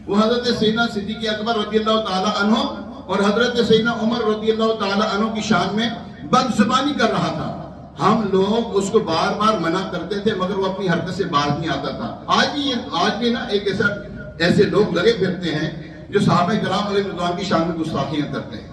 وہ حضرت سیدنا صدیق اکبر رضی اللہ تعالیٰ عنہ اور حضرت سیدنا عمر رضی اللہ تعالیٰ عنہ کی شان میں بد زبانی کر رہا تھا. ہم لوگ اس کو بار بار منع کرتے تھے مگر وہ اپنی حرکت سے باز نہیں آتا تھا. آج بھی نا ایک ایسے لوگ لگے پھرتے ہیں جو صحابہ کرام علیہ رضوان کی شان میں گستاخیاں کرتے ہیں.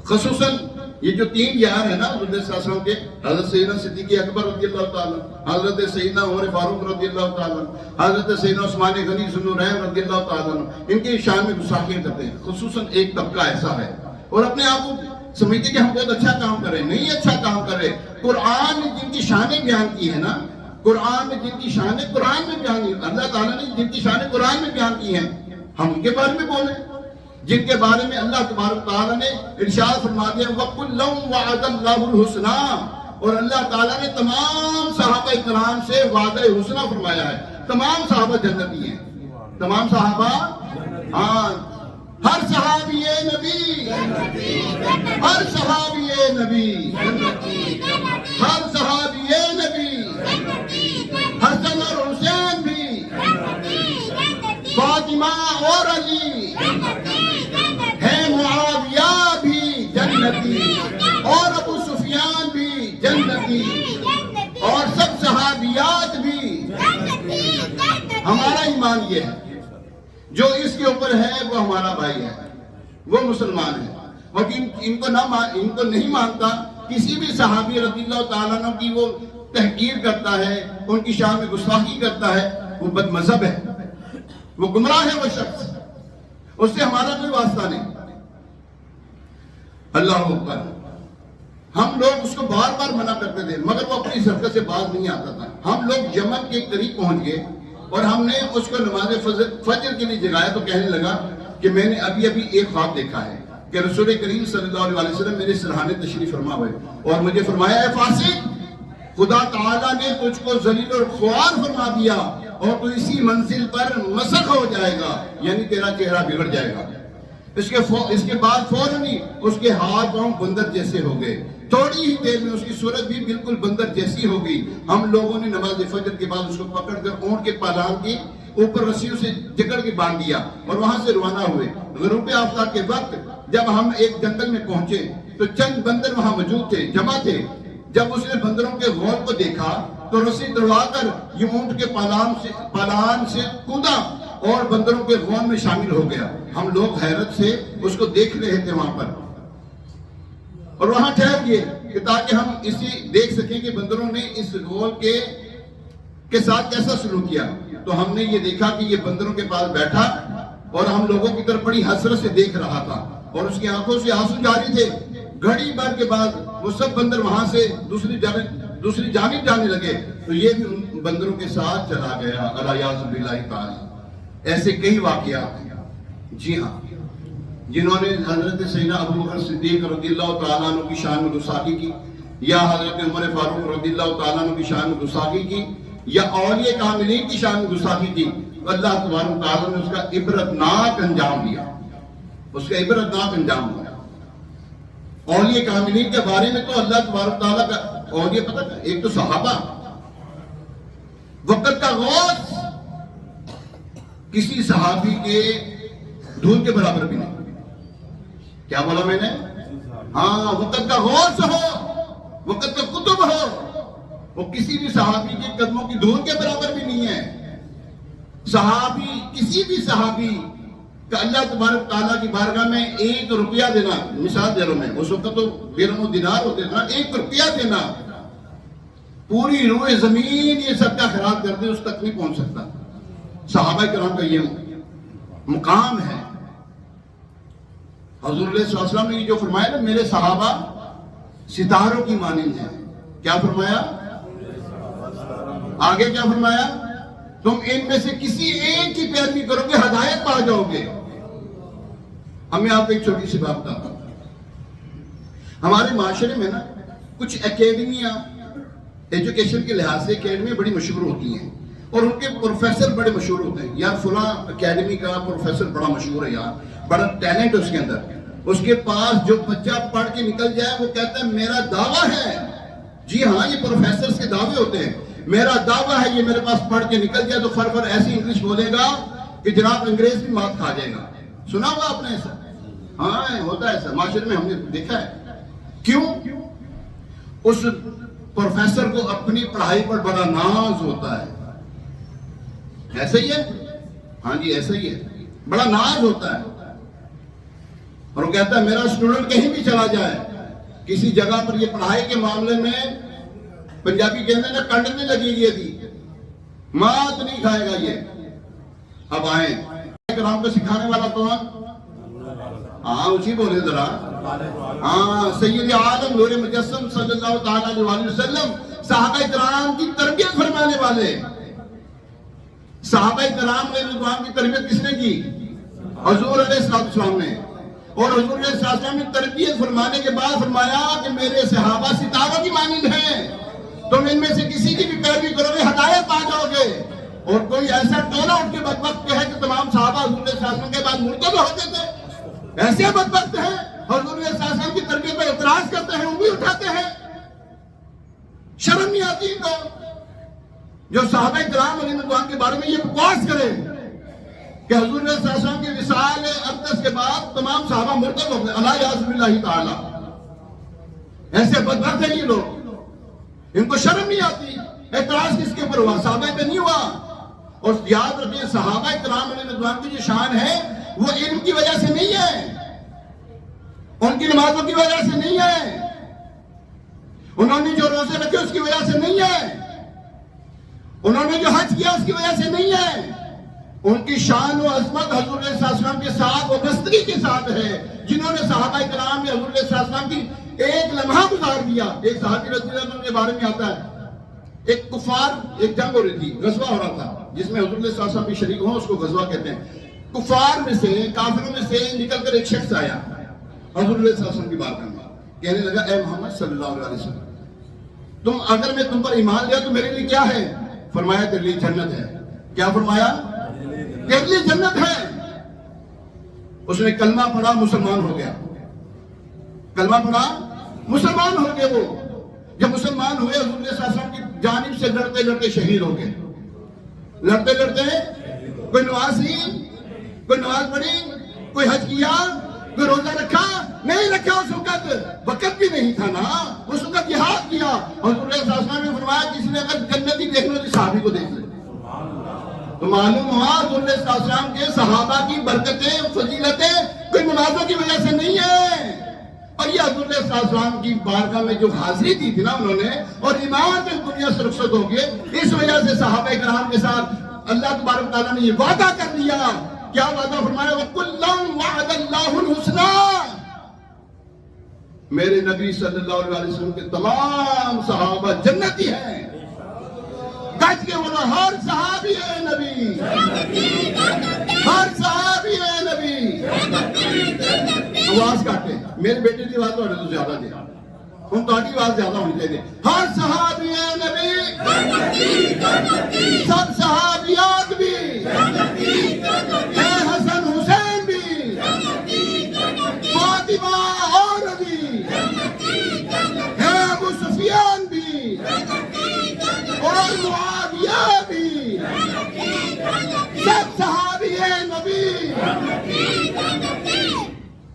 خصوصاً یہ جو 3 یار ہیں نا حضرت صلی اللہ علیہ وسلم کے، حضرت سیدنا صدیق اکبر رضی اللہ تعالیٰ، حضرت سیدنا عمر فاروق رضی اللہ تعالیٰ، حضرت سیدنا عثمان غنی ذو النورین رضی اللہ تعالیٰ، ان کی شان میں گستاخیاں کرتے ہیں. خصوصاً ایک طبقہ ایسا ہے اور اپنے آپ کو سمجھتے کہ ہم بہت اچھا کام کر رہے ہیں. نہیں اچھا کام کر رہے. قرآن نے جن کی شانیں بیان کی ہے نا، قرآن نے جن کی شانیں قرآن میں بیان کی، اللہ تعالیٰ نے جن کی شانیں قرآن میں بیان کی ہیں، ہم ان کے بارے میں بولیں جن کے بارے میں اللہ تبارک تعالیٰ نے ارشاد فرما دیا وَكُلًّا وَعَدَ اللَّهُ الْحُسْنَى، اور اللہ تعالیٰ نے تمام صحابہ کرام سے وعدہ حسنہ فرمایا ہے. تمام صحابہ جنتی ہیں. تمام صحابہ، ہاں، ہر صحابی نبی، ہر صحابی نبی، ہر صحابی نبی، حسن اور حسین بھی، فاطمہ اور علی ہے، معاویہ بھی جنتی، اور ابو سفیان بھی جنتی، اور سب صحابیات بھی. ہمارا ایمان یہ ہے جو اس کے اوپر ہے وہ ہمارا بھائی ہے، وہ مسلمان ہے. اور ان کو نہیں مانتا، کسی بھی صحابی رضی اللہ تعالیٰ عنہ کی وہ تحقیر کرتا ہے، ان کی شان میں گستاخی کرتا ہے، وہ بد مذہب ہے، وہ گمراہ ہے. وہ شخص، اس سے ہمارا کوئی واسطہ نہیں. اللہ اکبر. ہم لوگ اس کو بار بار منع کرتے تھے مگر وہ اپنی حرکت سے باز نہیں آتا تھا. ہم لوگ یمن کے قریب پہنچ گئے اور ہم نے اس کو نماز فجر کے لیے جگایا تو کہنے لگا کہ میں نے ابھی ایک خواب دیکھا ہے کہ رسول کریم صلی اللہ علیہ وسلم میرے سرحانے تشریف فرما ہوئے اور مجھے فرمایا ہے فاسق، خدا تعالیٰ نے تجھ کو ذلیل اور خوار فرما دیا اور تو اسی منزل پر مسخ ہو جائے گا، یعنی تیرا چہرہ بگڑ جائے گا. اس کے بعد فوراً ہی اس کے ہاتھ پاؤں بندر جیسے ہو گئے. تھوڑی ہی دیر میں اس کی صورت بھی بالکل بندر جیسی ہو گئی. ہم لوگوں نے نماز فجر کے بعد اس کو پکڑ کر اونٹ کے پالان کے اوپر رسیوں سے جکڑ کے باندھ دیا اور وہاں سے روانہ ہوئے. غروب آفتاب کے وقت جب ہم ایک جنگل میں پہنچے تو چند بندر وہاں موجود تھے، جمع تھے. جب اس نے بندروں کے غور کو دیکھا تو رسی دوڑا کر یہ اونٹ کے پالان سے کودا اور بندروں کے غور میں شامل ہو گیا. ہم لوگ حیرت سے اس کو دیکھ رہے تھے وہاں پر اور وہاں ٹھہر گئے کہ تاکہ ہم اسی دیکھ سکیں کہ بندروں نے اس غول کے ساتھ کیسا سلوک کیا. تو ہم نے یہ دیکھا کہ یہ بندروں کے پاس بیٹھا اور ہم لوگوں کی طرف بڑی حسرت سے دیکھ رہا تھا اور اس کی آنکھوں سے آنسو جاری تھے. گھڑی بھر کے بعد وہ سب بندر وہاں سے دوسری جانب جانے لگے تو یہ بھی ان بندروں کے ساتھ چلا گیا. الیاذ باللہ تعالی. ایسے کئی واقعات ہیں. جی ہاں، جنہوں نے حضرت سیدنا ابو بکر صدیق رضی اللہ تعالیٰ عنہ کی شان میں گستاخی کی، یا حضرت عمر فاروق رضی اللہ تعالیٰ عنہ کی شان میں گستاخی کی، یا اولیاء کاملین کی شان میں گستاخی کی، اللہ تبارک تعالیٰ نے اس کا عبرتناک انجام دیا. اس کا عبرتناک انجام دیا. اولیاء کاملین کے بارے میں تو اللہ تبارک تعالیٰ کا اولیاء پتہ ہے، ایک تو صحابہ، وقت کا غوث کسی صحابی کے دھول کے برابر بھی نہیں. کیا بولا میں نے؟ ہاں، وقت کا غوث ہو، وقت کا قطب ہو، وہ کسی بھی صحابی کے قدموں کی دھول کے برابر بھی نہیں ہے. صحابی، کسی بھی صحابی کا اللہ تبارک تعالیٰ کی بارگاہ میں 1 روپیہ دینا، مثال دے رہا ہوں میں، اس وقت تو درہم و دینار ہوتے تھا، 1 روپیہ دینا، پوری روح زمین یہ صدقہ خیرات کر دے اس تک نہیں پہنچ سکتا. صحابہ کرام کا یہ مقام ہے. حضور علیہ السلام نے جو فرمایا نا میرے صحابہ ستاروں کی مانند ہیں. کیا فرمایا؟ آگے کیا فرمایا؟ تم ان میں سے کسی ایک کی پیروی کرو گے ہدایت پا جاؤ گے. ہمیں آپ ایک چھوٹی سی بات بتاتا ہوں. ہمارے معاشرے میں نا کچھ اکیڈمیاں ایجوکیشن کے لحاظ سے اکیڈمی بڑی مشہور ہوتی ہیں اور ان کے پروفیسر بڑے مشہور ہوتے ہیں. یار فلاں اکیڈمی کا پروفیسر بڑا مشہور ہے، یار بڑا ٹیلنٹ ہے اس کے اندر. اس کے پاس جو بچہ پڑھ کے نکل جائے وہ کہتا ہے میرا دعویٰ ہے. جی ہاں، یہ پروفیسرز کے دعوے ہوتے ہیں. میرا دعویٰ ہے یہ میرے پاس پڑھ کے نکل جائے تو فر ایسی انگلش بولے گا کہ جناب انگریز بھی مات کھا جائے گا. سنا ہوا آپ نے ایسا؟ ہاں ہوتا ہے ایسا, معاشرے میں ہم نے دیکھا ہے. کیوں؟ اس پروفیسر کو اپنی پڑھائی پر بڑا ناز ہوتا ہے. ایسا ہی ہے؟ ہاں جی ایسا ہی ہے, بڑا ناز ہوتا ہے. اور وہ کہتا ہے میرا اسٹوڈنٹ کہیں بھی چلا جائے, کسی جگہ پر یہ پڑھائی کے معاملے میں پنجابی کہتے ہیں نا کنڈ نہیں لگے گی, دی مات نہیں کھائے گا یہ. اب آئیں کرام کو سکھانے والا کون؟ ہاں اسی بولے ذرا. ہاں سید عالم نور مجسم صلی اللہ تعالی علیہ وسلم, صحابہ کرام کی تربیت فرمانے والے. صحابہ کرام رضوان کی تربیت کس نے کی؟ حضور علیہ السلام نے. اور حضور علیہ السلام نے تربیت فرمانے کے بعد فرمایا کہ میرے صحابہ ستاروں کی مانند ہیں, تم ان میں سے کسی کی بھی پیروی کرو گے ہدایت پا جاؤ گے. اور کوئی ایسا ٹولہ اٹھ کے بدبخت ہے کہ تمام صحابہ حضور علیہ السلام کے بعد مرتد ہوتے تھے, ایسے بدبخت ہیں حضور علیہ السلام کی تربیت پر اعتراض کرتے ہیں, انگلی اٹھاتے ہیں. شرم نہیں آتی ان کو جو صحابہ کرام علیہ رضوان کے بارے میں یہ بکواس کرے کہ حضور علیہ السلام کی وصال اقدس کے بعد تمام صحابہ مرتد ہو گئے. اللہ یعصم اللہ تعالی, ایسے بدبخت ہیں یہ لوگ, ان کو شرم نہیں آتی. اعتراض کس کے اوپر ہوا؟ صحابہ پہ نہیں ہوا. اور یاد رکھیں صحابہ کرام علیہ رضوان کی جو شان ہے وہ علم کی وجہ سے نہیں ہے, ان کی نمازوں کی وجہ سے نہیں ہے, انہوں نے جو روزے رکھے اس کی وجہ سے نہیں ہے, انہوں نے جو حج کیا اس کی وجہ سے نہیں ہے. ان کی شان و عظمت حضور علیہ السلام کے ساتھ وابستگی کے ساتھ ہے. جنہوں نے صحابہ کرام میں حضور علیہ السلام کی ایک لمحہ گزار دیا. ایک صحابی رضی اللہ عنہ کے بارے میں آتا ہے, ایک کفار, ایک جنگ ہو رہی تھی, غزوہ ہو رہا تھا جس میں حضور علیہ السلام بھی شریک ہوں, اس کو غزوہ کہتے ہیں. کفار میں سے, کافروں میں سے نکل کر ایک شخص آیا حضور علیہ السلام کی بارگاہ میں, کہنے لگا اے محمد صلی اللہ علیہ وسلم, تم اگر میں تم پر ایمان لیا تو میرے لیے کیا ہے؟ فرمایا تیرے لیے جنت ہے. کیا فرمایا؟ تیرے لیے جنت ہے. اس نے کلمہ پڑھا, مسلمان ہو گیا. کلمہ پڑھا, مسلمان ہو گئے. وہ جب مسلمان ہوئے حضور علیہ السلام کی جانب سے لڑتے لڑتے شہید ہو گئے. لڑتے لڑتے کوئی نماز نہیں, کوئی نماز پڑھی, کوئی حج کیا, کوئی روزہ رکھا نہیں رکھا. اس وقت بھی نہیں تھا نا, اس وقت جہاد کیا. حضور علیہ السلام نے فرمایا کسی نے اگر جنتی دیکھنا تو صحابی کو دیکھ لے. تو معلوم ہوا حضور علیہ السلام کے صحابہ کی برکتیں, فضیلتیں کوئی نمازوں کی وجہ سے نہیں ہے. اور یہ حضور علیہ السلام کی بارگاہ میں جو حاضری دی تھی نا انہوں نے, اور ایمان میں دنیا سے رخصت ہو گئے, اس وجہ سے صحابہ کرام کے ساتھ اللہ تبارک تعالیٰ نے یہ وعدہ کر دیا. کیا وعدہ فرمایا؟ وَكُلًّا وَعَدَ اللَّهُ الْحُسْنَى. میرے نبی صلی اللہ علیہ وسلم کے تمام صحابہ جنتی ہیں. گج کے بولا ہر صحابی ہے نبی, ہر صحابی ہے نبی. آواز کاٹے, میرے بیٹے کی آواز تو زیادہ دے, ہم تاری آواز زیادہ ہونی چاہیے. ہر صحابی ہے نبی, سب صحابیات بھی, اے حسن حسین بھی, فاطمہ اور علی, اے ابو سفیان بھی, اور معاویہ بھی, سب صحابی ہے نبی.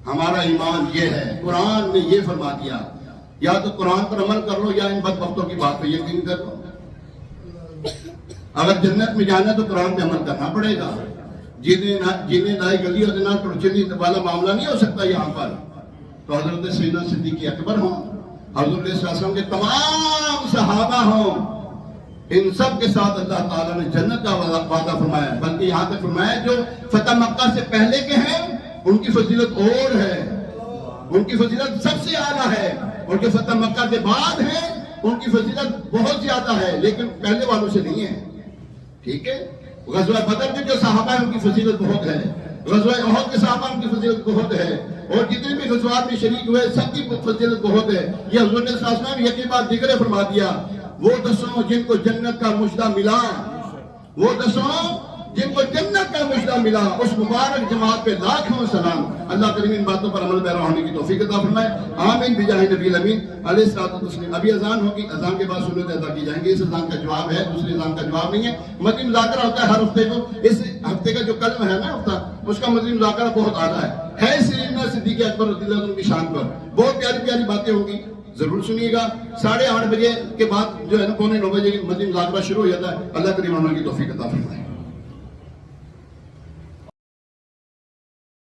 ہمارا ایمان یہ ہے, قرآن نے یہ فرما دیا, یا تو قرآن پر عمل کر لو یا ان بدبختوں کی بات پہ یقین کر لو. اگر جنت میں جانا تو قرآن پہ عمل کرنا پڑے گا. جنہیں نائی گلی اور نہ ٹرچنی والا معاملہ نہیں ہو سکتا یہاں پر. تو حضرت سیدنا صدیق اکبر ہوں, حضور علیہ السلام کے تمام صحابہ ہوں, ان سب کے ساتھ اللہ تعالیٰ نے جنت کا وعدہ فرمایا. بلکہ یہاں تک فرمایا جو فتح مکہ سے پہلے کے ہیں ان کی فضیلت اور ہے, ان کی فضیلت سب سے اعلیٰ ہے. ان کے فتح مکہ کے بعد ہیں ان کی فضیلت بہت زیادہ ہے, لیکن پہلے والوں سے نہیں ہے. ٹھیک ہے, غزوہ بدر کے جو صحابہ ہیں ان کی فضیلت بہت ہے, غزوہ احد کے صحابہ ان کی فضیلت بہت ہے, اور جتنے بھی غزوات میں شریک ہوئے سب کی فضیلت بہت ہے. یہ حضور نے صلی اللہ علیہ وسلم یقین بات دیگر فرما دیا, وہ 10 جن کو جنت کا مجدہ ملا, وہ 10 جن کو جنت کا مجدہ ملا، اس مبارک جماعت پہ لاکھوں سلام۔ اللہ کریم ان باتوں پر عمل پیرا ہونے کی توفیق عطا فرمائے، آمین بجاہ نبی الامین علیہ الصلوۃ والتسلیم۔ ابھی اذان ہوگی، اذان کے بعد سنت ادا کی جائیں گے۔ اس اذان کا جواب ہے، دوسری اذان کا جواب نہیں ہے۔ مدنی مذاکرہ ہوتا ہے ہر ہفتے کو، اس ہفتے کا جو کل ہے نا ہفتہ، اس کا مدنی مذاکرہ بہت اعلیٰ ہے سیدنا صدیق اکبر رضی اللہ عنہ کی شان پر، بہت پیاری پیاری باتیں ہوں گی، ضرور سنیے گا۔ 8:30 بجے کے بعد جو ہے نا 8:45 بجے مدنی مذاکرہ شروع ہو جاتا ہے۔ اللہ کریم عمل کی توفیق عطا فرمائے۔